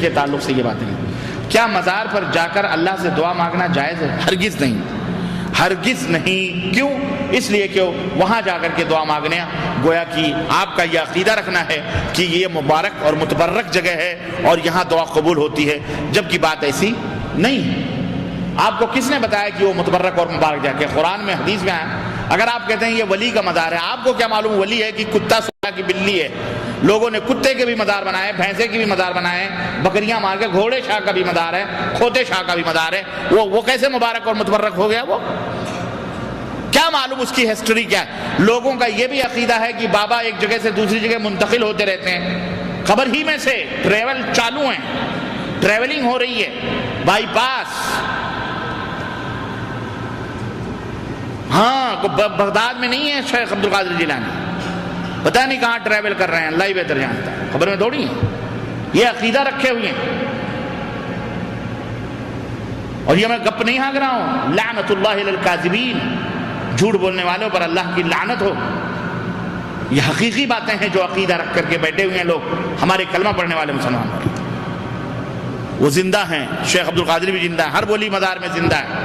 کے تعلق سے یہ باتیں ہیں۔ کیا مزار پر جا کر اللہ سے دعا مانگنا جائز ہے؟ ہرگز نہیں، ہرگز نہیں۔ کیوں؟ اس لیے کہ وہاں جا کر کے دعا مانگنے گویا کہ آپ کا یہ عقیدہ رکھنا ہے کہ یہ مبارک اور متبرک جگہ ہے اور یہاں دعا قبول ہوتی ہے، جبکہ بات ایسی نہیں ہے۔ آپ کو کس نے بتایا کہ وہ متبرک اور مبارک جگہ ہے؟ قرآن میں، حدیث میں آیا۔ اگر آپ کہتے ہیں یہ ولی کا مزار ہے، آپ کو کیا معلوم ولی ہے کہ کتا سویا کی بلی ہے؟ لوگوں نے کتے کے بھی مزار بنائے، بھینسے کے بھی مزار بنائے، بکریاں مار کے، گھوڑے شاہ کا بھی مزار ہے، کھوتے شاہ کا بھی مزار ہے۔ وہ کیسے مبارک اور متبرک ہو گیا؟ وہ کیا معلوم اس کی ہسٹری کیا ہے؟ لوگوں کا یہ بھی عقیدہ ہے کہ بابا ایک جگہ سے دوسری جگہ منتقل ہوتے رہتے ہیں، قبر ہی میں سے ٹریول چالو ہیں، ٹریولنگ ہو رہی ہے، بائی پاس۔ ہاں، بغداد میں نہیں ہے شیخ عبد القادر جیلانی، پتہ نہیں کہاں ٹریول کر رہے ہیں، اللہ ہی بہتر جانتا ہے، خبر میں تھوڑی ہے۔ یہ عقیدہ رکھے ہوئے ہیں، اور یہ میں گپ نہیں ہانک رہا ہوں۔ لعنت اللہ علی الکاذبین، جھوٹ بولنے والوں پر اللہ کی لعنت ہو۔ یہ حقیقی باتیں ہیں جو عقیدہ رکھ کر کے بیٹھے ہوئے ہیں لوگ، ہمارے کلمہ پڑھنے والے مسلمان ہیں، وہ زندہ ہیں۔ شیخ عبد القادر بھی زندہ ہے، ہر ولی مزار میں زندہ ہے،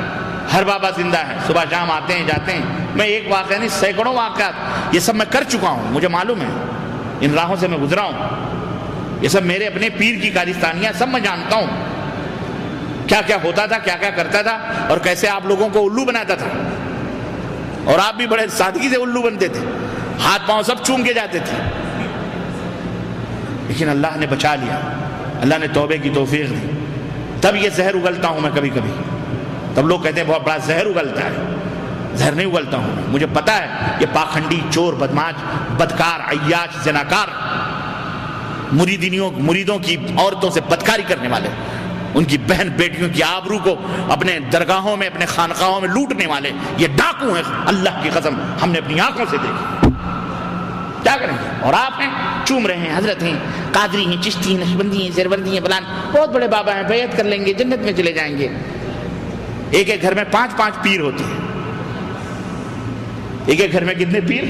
ہر بابا زندہ ہے، صبح شام آتے ہیں جاتے ہیں۔ میں ایک واقعہ نہیں، سینکڑوں واقعات یہ سب میں کر چکا ہوں، مجھے معلوم ہے، ان راہوں سے میں گزرا ہوں، یہ سب میرے اپنے پیر کی کارستانیاں، سب میں جانتا ہوں کیا کیا ہوتا تھا، کیا کیا کرتا تھا، اور کیسے آپ لوگوں کو الو بناتا تھا، اور آپ بھی بڑے سادگی سے الو بنتے تھے، ہاتھ پاؤں سب چوم کے جاتے تھے، لیکن اللہ نے بچا لیا، اللہ نے توبے کی توفیق دی۔ تب یہ زہر اگلتا ہوں میں کبھی کبھی، تب لوگ کہتے ہیں بہت بڑا زہر اگلتا ہے، زہر نہیں اگلتا ہوں، مجھے پتا ہے یہ پاکھنڈی، چور، بدماش، بدکار، عیاش، زناکار، مریدوں کی عورتوں سے بدکاری کرنے والے، ان کی بہن بیٹیوں کی آبرو کو اپنے درگاہوں میں، اپنے خانقاہوں میں لوٹنے والے، یہ ڈاکو ہیں، اللہ کی قسم ہم نے اپنی آنکھوں سے دیکھا۔ کیا کریں گے؟ اور آپ ہیں چوم رہے ہیں، حضرت ہیں، قادری ہیں، چشتی ہیں، نقشبندی ہیں، زیربندی ہیں، فلان بہت بڑے بابا ہیں، بیعت کر لیں گے، جنت میں چلے جائیں گے۔ ایک ایک گھر میں 5 پیر ہوتے ہیں، ایک ایک گھر میں کتنے پیر؟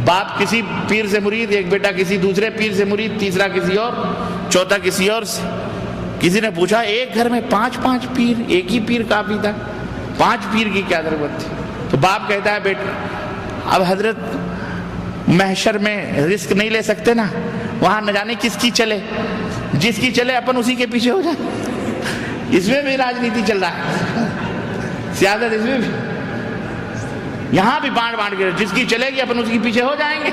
باپ کسی پیر سے مرید، ایک بیٹا کسی دوسرے پیر سے مرید، تیسرا کسی اور، چوتھا کسی اور سے۔ کسی نے پوچھا ایک گھر میں 5 پیر، ایک ہی پیر کافی تھا، 5 پیر کی کیا ضرورت تھی؟ تو باپ کہتا ہے بیٹا اب حضرت محشر میں رزق نہیں لے سکتے نا، وہاں نہ جانے کس کی چلے، جس کی چلے اپن اسی کے پیچھے ہو جائیں۔ اس میں بھی راجنیتی چل رہا ہے، سیاست اس میں بھی، یہاں بھی بانٹ کے جس کی چلے گی اپن اس کے پیچھے ہو جائیں گے۔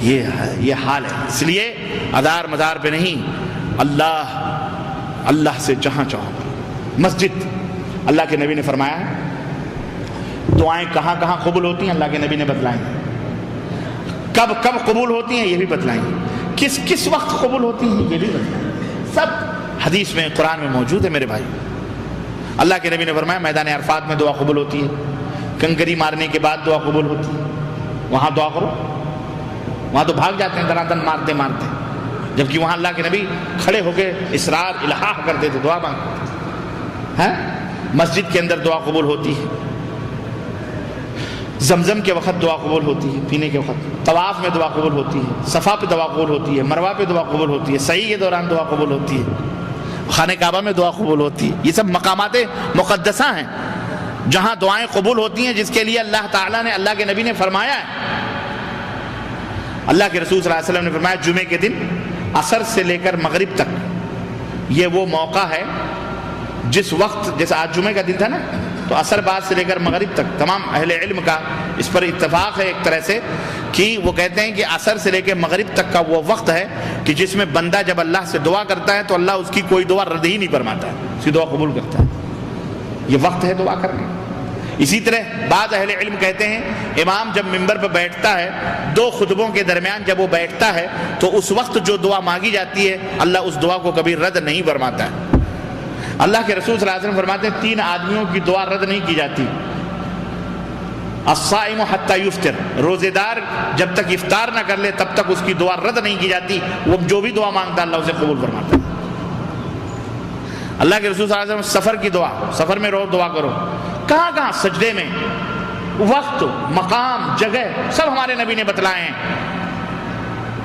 یہ حال ہے، اس لیے ادار مدار پہ نہیں، اللہ سے جہاں چاہو۔ مسجد، اللہ کے نبی نے فرمایا دعائیں کہاں کہاں قبول ہوتی ہیں، اللہ کے نبی نے بتلائیں، کب کب قبول ہوتی ہیں یہ بھی بتلائیں، کس وقت قبول ہوتی ہیں یہ بھی بتلائیں، سب حدیث میں، قرآن میں موجود ہے میرے بھائی۔ اللہ کے نبی نے فرمایا میدان عرفات میں دعا قبول ہوتی ہے، کنکری مارنے کے بعد دعا قبول ہوتی ہے، وہاں دعا کرو، وہاں تو بھاگ جاتے ہیں دراندن مارتے مارتے، جبکہ وہاں اللہ کے نبی کھڑے ہو کے اصرار الہا کرتے تھے، دعا مانگتے ہیں۔ مسجد کے اندر دعا قبول ہوتی ہے، زمزم کے وقت دعا قبول ہوتی ہے، پینے کے وقت، طواف میں دعا قبول ہوتی ہے، صفا پہ دعا قبول ہوتی ہے، مروہ پہ دعا قبول ہوتی ہے، سعی کے دوران دعا قبول ہوتی ہے، خانہ کعبہ میں دعا قبول ہوتی ہے۔ یہ سب مقامات مقدسہ ہیں جہاں دعائیں قبول ہوتی ہیں، جس کے لیے اللہ تعالیٰ نے، اللہ کے نبی نے فرمایا ہے، اللہ کے رسول صلی اللہ علیہ وسلم نے فرمایا جمعے کے دن عصر سے لے کر مغرب تک یہ وہ موقع ہے جس وقت، جیسے آج جمعے کا دن تھا نا، تو عصر بعد سے لے کر مغرب تک تمام اہل علم کا اس پر اتفاق ہے ایک طرح سے، کہ وہ کہتے ہیں کہ عصر سے لے کے مغرب تک کا وہ وقت ہے کہ جس میں بندہ جب اللہ سے دعا کرتا ہے تو اللہ اس کی کوئی دعا رد ہی نہیں فرماتا ہے، اس کی دعا قبول کرتا ہے، یہ وقت ہے دعا کرنے۔ اسی طرح بعض اہل علم کہتے ہیں امام جب منبر پر بیٹھتا ہے، 2 خطبوں کے درمیان جب وہ بیٹھتا ہے تو اس وقت جو دعا مانگی جاتی ہے اللہ اس دعا کو کبھی رد نہیں فرماتا ہے۔ اللہ کے رسول صلی اللہ علیہ وسلم فرماتے ہیں 3 آدمیوں کی دعا رد نہیں کی جاتی، الصائم حتی یفطر، روزے دار جب تک افطار نہ کر لے تب تک اس کی دعا رد نہیں کی جاتی، وہ جو بھی دعا مانگتا ہے اللہ اسے قبول فرماتا ہے۔ اللہ کے رسول صلی اللہ علیہ وسلم سفر کی دعا، سفر میں روز دعا کرو، کہاں کہاں سجدے میں، وقت، مقام، جگہ سب ہمارے نبی نے بتلائے ہیں۔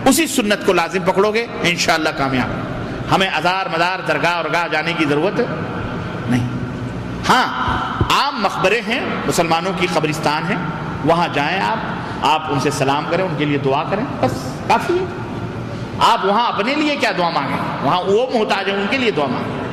اسی سنت کو لازم پکڑو گے انشاءاللہ کامیاب۔ ہمیں ازار مدار درگاہ اور گاہ جانے کی ضرورت نہیں۔ ہاں عام مقبرے ہیں، مسلمانوں کی قبرستان ہیں، وہاں جائیں آپ ان سے سلام کریں، ان کے لیے دعا کریں، بس کافی ہے۔ آپ وہاں اپنے لیے کیا دعا مانگیں، وہاں وہ محتاج ہیں ان کے لیے دعا مانگیں۔